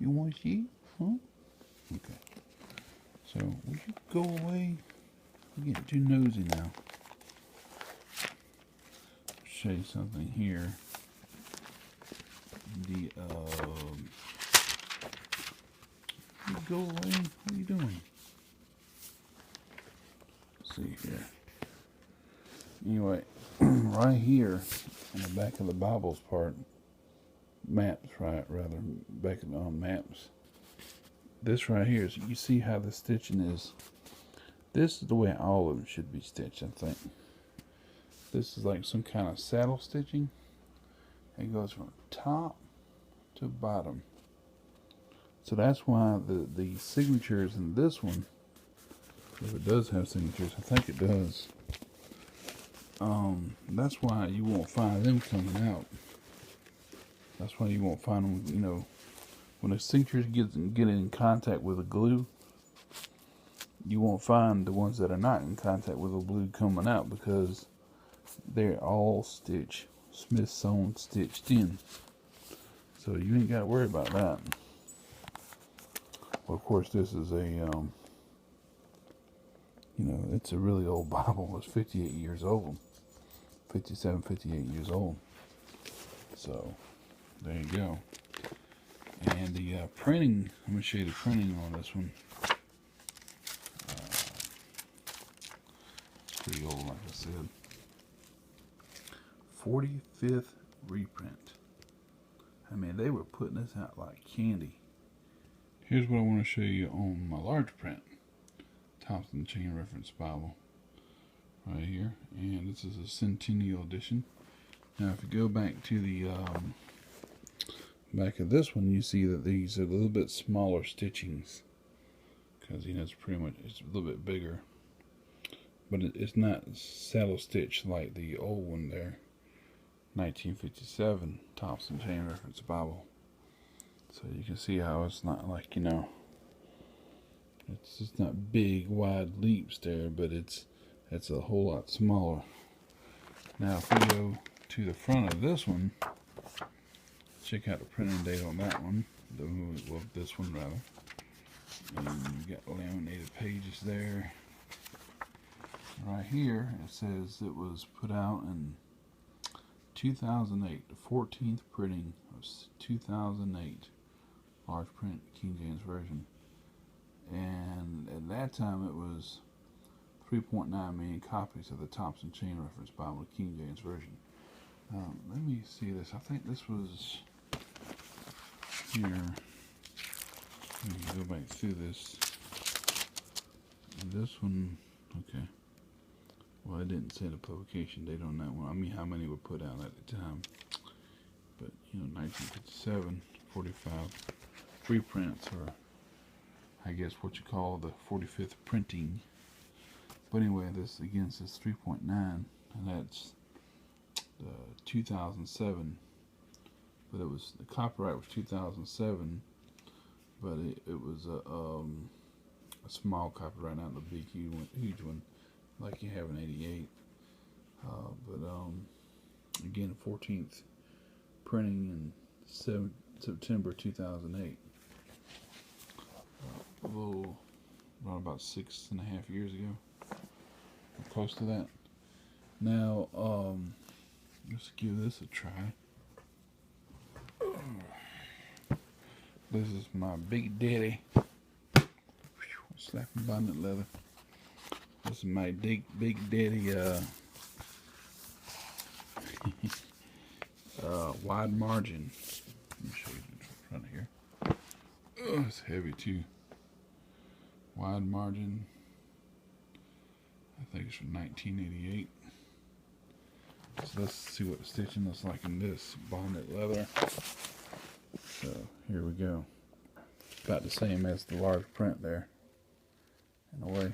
You want to see? Huh? Okay. So, would you go away? You're getting too nosy now. Show you something here. The, you go away. What are you doing? Let's see here. Anyway, right here on the back of the Bible's part, maps, right? Rather, back on maps. This right here is, you see how the stitching is. This is the way all of them should be stitched, I think. This is like some kind of saddle stitching. It goes from top to bottom. So that's why the signatures in this one, if it does have signatures, I think it does. That's why you won't find them coming out. That's why you won't find them, you know, when the signatures get in contact with the glue, you won't find the ones that are not in contact with the glue coming out, because they're all stitched, Smith sewn, stitched in. So you ain't got to worry about that. Well, of course, this is a, you know, it's a really old Bible. It's 58 years old. 57, 58 years old. So, there you go. And the printing, I'm going to show you the printing on this one. It's pretty old, like I said. 45th reprint. I mean, they were putting this out like candy. Here's what I want to show you on my large print. Thompson Chain Reference Bible. Right here. And this is a Centennial Edition. Now, if you go back to the back of this one, you see that these are a little bit smaller stitchings. Because, you know, it's pretty much, it's a little bit bigger. But it's not saddle stitched like the old one there. 1957 Thompson Chain Reference Bible. So you can see how it's not like, you know, it's just not big wide leaps there, but it's a whole lot smaller. Now if we go to the front of this one, check out the printing date on that one, well, this one rather. And you got laminated pages there. Right here it says it was put out in 2008, the 14th printing of 2008, large print, King James Version. And at that time it was 3.9 million copies of the Thompson Chain Reference Bible, King James Version. Let me see this. I think this was here. Let me go back through this. This one, okay. Well, I didn't say the publication date on that one. I mean, how many were put out at the time. But, you know, 1957, 45 reprints, or I guess what you call the 45th printing. But anyway, this again says 3.9, and that's 2007. But it was, the copyright was 2007, but it was a small copyright, not a big huge one like you have in '88. But again, 14th printing in September 2008. A little, around about 6.5 years ago, or close to that. Now, let's give this a try. This is my Big Daddy. Slapping bonnet leather. This is my Big Daddy wide margin. Let me show you in front of here. Oh, it's heavy too. Wide margin. I think it's from 1988. So let's see what the stitching looks like in this bonnet leather. So here we go. About the same as the large print there, in a way.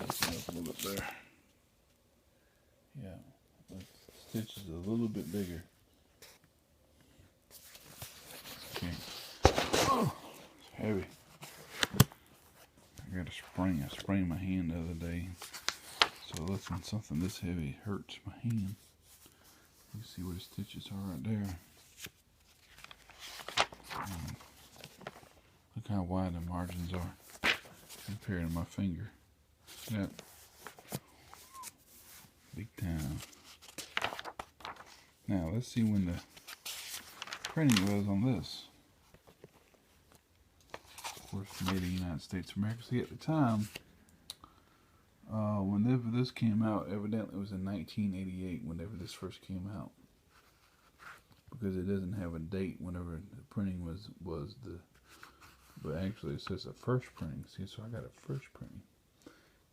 Let's up a little bit there. Yeah, the stitch is a little bit bigger. Okay. Oh, it's heavy. I got a spring. I sprained my hand the other day. So lifting something this heavy hurts my hand. You see where the stitches are right there. Look how wide the margins are compared to my finger. That big time. Now let's see when the printing was on this. Of course, made in the United States of America. See, at the time, whenever this came out, evidently it was in 1988. Whenever this first came out, because it doesn't have a date whenever the printing was the. But actually, it says a first printing. See, so I got a first printing.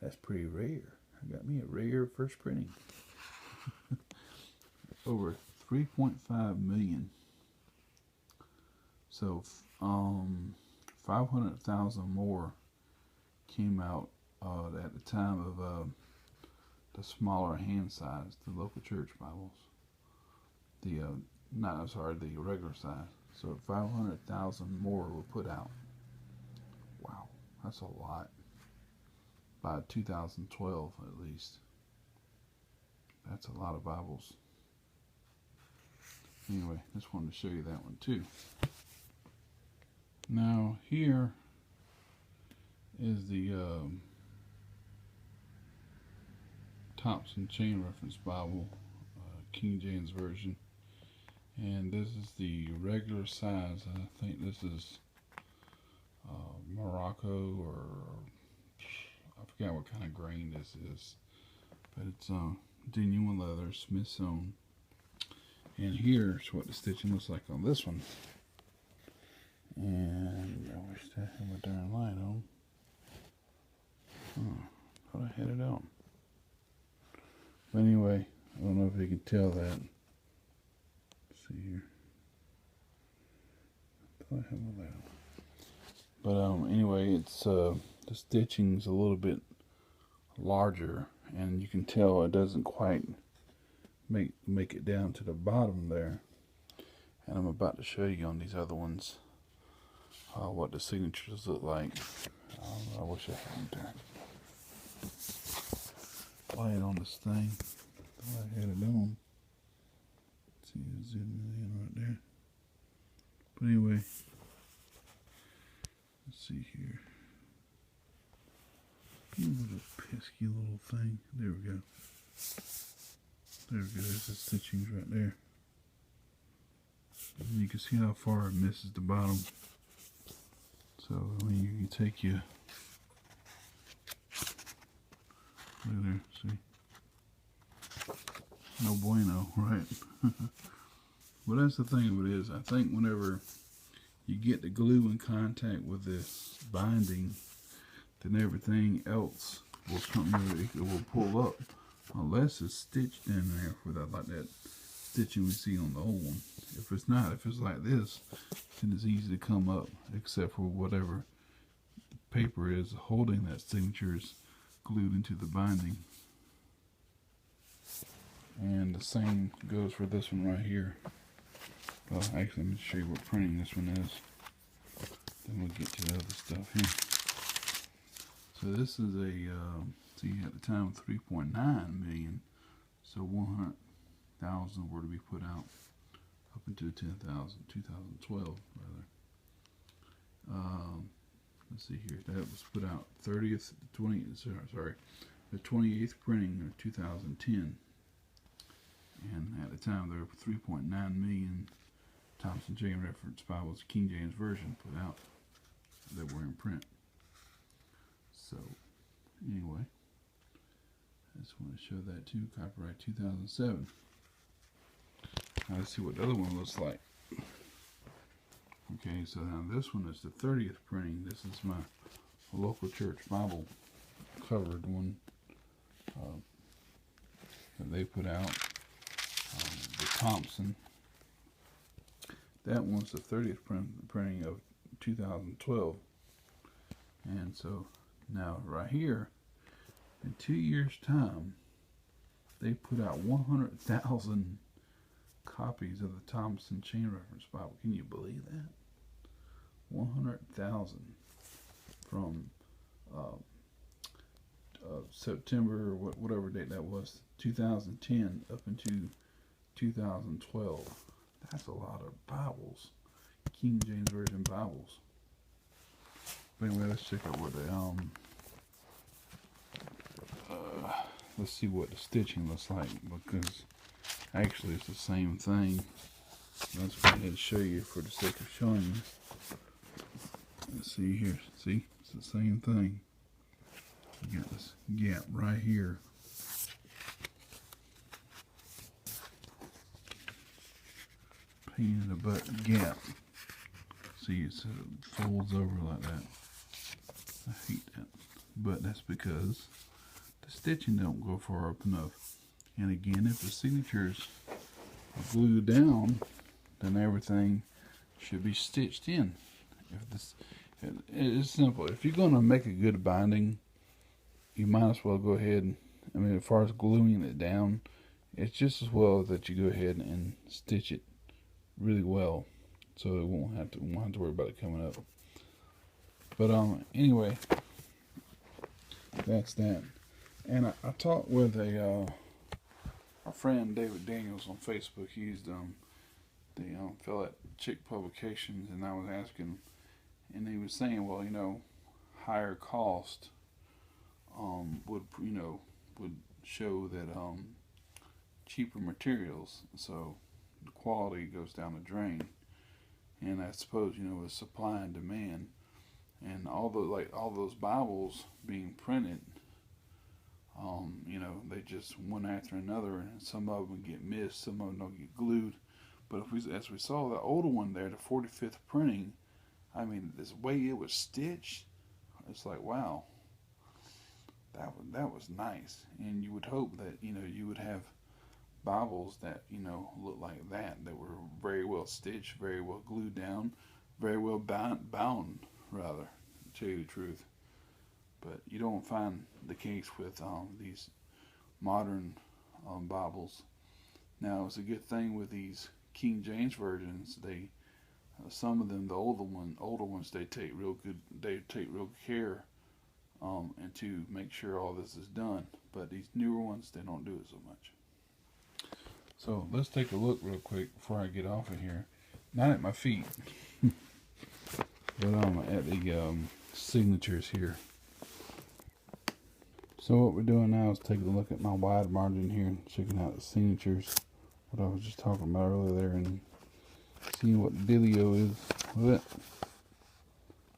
That's pretty rare. I got me a rare first printing. Over 3.5 million. So, 500,000 more came out at the time of the smaller hand size, the local church Bibles. The the regular size. So 500,000 more were put out. Wow, that's a lot. By 2012, at least. That's a lot of Bibles. Anyway, just wanted to show you that one too. Now here is the Thompson Chain Reference Bible, King James Version, and this is the regular size. I think this is Morocco, or I forgot what kind of grain this is, but it's genuine leather, Smith sewn. And here's what the stitching looks like on this one. And I wish I had my darn light on. Thought I had it on. But anyway, I don't know if you can tell that. Let's see here. I thought I had my light on. But anyway, it's the stitching's a little bit larger, and you can tell it doesn't quite make it down to the bottom there. And I'm about to show you on these other ones what the signatures look like. I wish I hadn't light on this thing. Thought I had it on. Let's see, zoom in right there. But anyway, let's see here. Little pesky little thing. There we go. There we go. There's the stitchings right there. And you can see how far it misses the bottom. So when you take your, look there, see? No bueno, right? Well, that's the thing of it is, I think whenever you get the glue in contact with the binding, then everything else will come, it will pull up, unless it's stitched in there with that, like that stitching we see on the old one. If it's not, if it's like this, then it's easy to come up, except for whatever the paper is holding that signature is glued into the binding. And the same goes for this one right here. Well, actually, let me show you what printing this one is. Then we'll get to the other stuff here. So this is a, see, at the time 3.9 million, so 100,000 were to be put out up until 2012 rather. Let's see here, that was put out the 28th printing of 2010. And at the time there were 3.9 million Thompson Chain Reference Bibles, King James Version, put out that were in print. So, anyway, I just want to show that too. Copyright 2007. Now let's see what the other one looks like. Okay, so now this one is the 30th printing. This is my local church Bible covered one that they put out. The Thompson. That one's the 30th printing of 2012. And so now right here, in 2 years' time, they put out 100,000 copies of the Thompson Chain Reference Bible. Can you believe that? 100,000 from September, or whatever date that was, 2010 up into 2012. That's a lot of Bibles, King James Version Bibles. But anyway, let's check out what the let's see what the stitching looks like, because actually it's the same thing. Let's go ahead and show you for the sake of showing you. Let's see here. See, it's the same thing. You got this gap right here. Pain in the butt gap. See, it folds over like that. I hate that, but that's because the stitching don't go far up enough. And again, if the signatures are glued down, then everything should be stitched in. It's simple. If you're going to make a good binding, you might as well go ahead. I mean, as far as gluing it down, it's just as well that you go ahead and stitch it really well, so it won't have to worry about it coming up. But anyway, that's that. And I talked with our friend David Daniels on Facebook. He's the fellow at Chick Publications, and I was asking, and he was saying, well, higher cost would show that cheaper materials, so the quality goes down the drain. And I suppose with supply and demand, and all those Bibles being printed, they just one after another, and some of them get missed, some of them don't get glued. But as we saw the older one there, the 45th printing, I mean, this way it was stitched, it's like, wow, that was nice. And you would hope that you would have Bibles that look like that were very well stitched, very well glued down, very well bound rather, to tell you the truth. But you don't find the case with these modern Bibles. Now, it's a good thing with these King James versions. They some of them, the older ones, they take real care and to make sure all this is done. But these newer ones, they don't do it so much. So let's take a look real quick before I get off of here. Not at my feet, but at the signatures here. So what we're doing now is taking a look at my wide margin here and checking out the signatures, what I was just talking about earlier there, and seeing what the dealio is with it.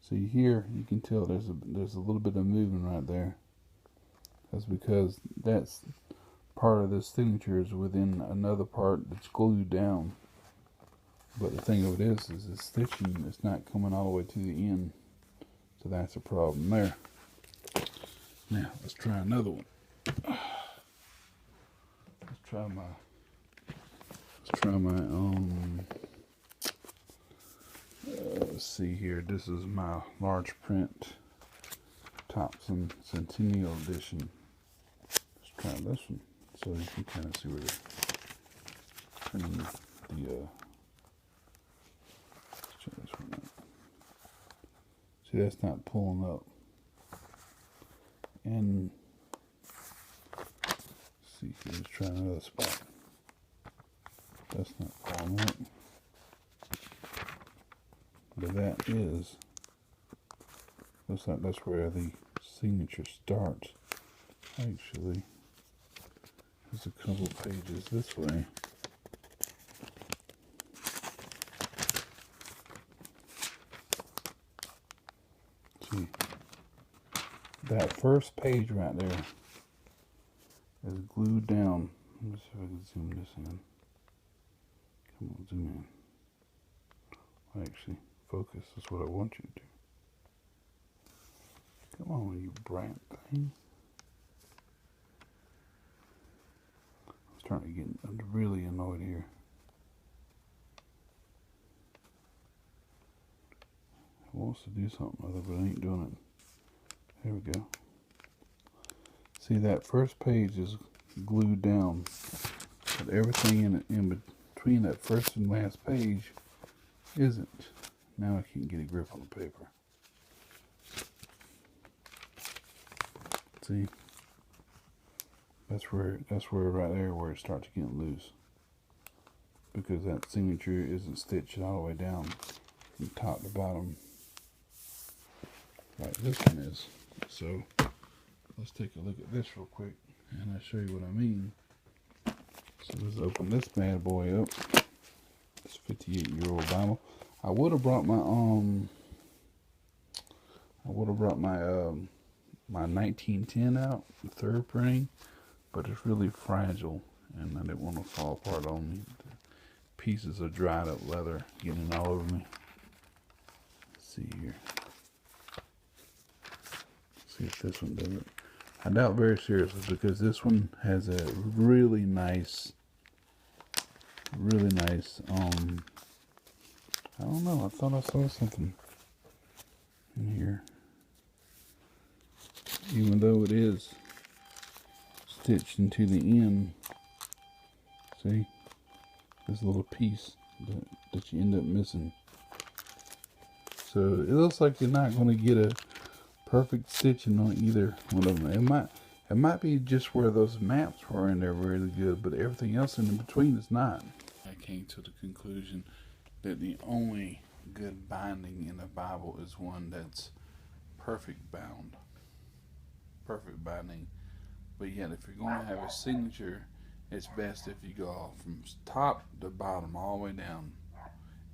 See here, you can tell there's a little bit of movement right there. That's because that's part of this signature is within another part that's glued down. But the thing of it is the stitching is not coming all the way to the end. So that's a problem there. Now, let's try another one. Let's try my let's see here. This is my large print Thompson Centennial Edition. Let's try this one so you can kind of see where they're printing let's check this one out. See, that's not pulling up. And let's see here, let's try another spot. That's not pulling up. But that looks like that's where the signature starts. Actually, there's a couple pages this way. See, that first page right there is glued down. Let me see if I can zoom this in. Come on, zoom in. Actually, focus is what I want you to do. Come on, you brat thing. I'm starting to get really annoyed here. It wants to do something other, but it ain't doing it. There we go. See, that first page is glued down, but everything in between that first and last page isn't. Now I can't get a grip on the paper. See, that's where right there where it starts getting loose, because that signature isn't stitched all the way down from top to bottom. like this one is. So let's take a look at this real quick, and I'll show you what I mean. So let's open this bad boy up. This 58-year-old Bible. I would have brought my my 1910 out, the third printing, but it's really fragile, and I didn't want to fall apart on me. The pieces of dried up leather getting all over me. Let's see here. See if this one does it. I doubt very seriously, because this one has a really nice, I don't know, I thought I saw something in here. Even though it is stitched into the end, see, this little piece that you end up missing. So it looks like you're not going to get a perfect stitching on either one of them. It might be just where those maps were in there really good, but everything else in between is not. I came to the conclusion that the only good binding in the Bible is one that's perfect bound. Perfect binding. But yet, if you're going to have a signature, it's best if you go from top to bottom all the way down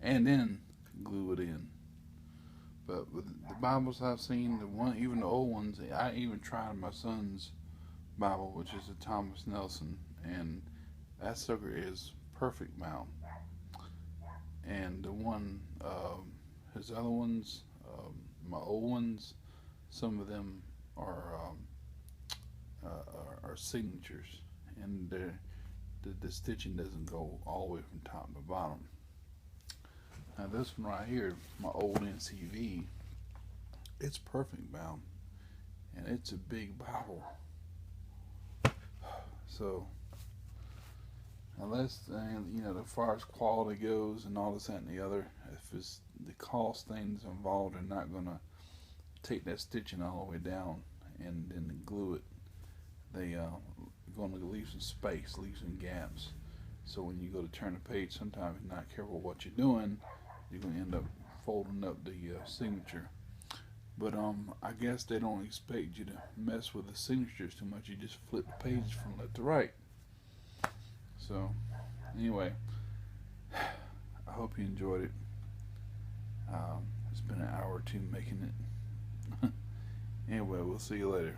and then glue it in. But with the Bibles I've seen, even the old ones, I even tried my son's Bible, which is a Thomas Nelson, and that sucker is perfect bound. And the one, his other ones, my old ones, some of them are signatures, and the stitching doesn't go all the way from top to bottom. Now this one right here, my old NCV, it's perfect bound, and it's a big Bible. So unless, you know, as far as quality goes and all this, that, and the other, if it's the cost things involved, they're not going to take that stitching all the way down and then glue it. They going to leave some space, leave some gaps. So when you go to turn the page, sometimes if you're not careful what you're doing, you're going to end up folding up the signature. But I guess they don't expect you to mess with the signatures too much. You just flip the page from left to right. So anyway, I hope you enjoyed it. It's been an hour or two making it. Anyway, we'll see you later.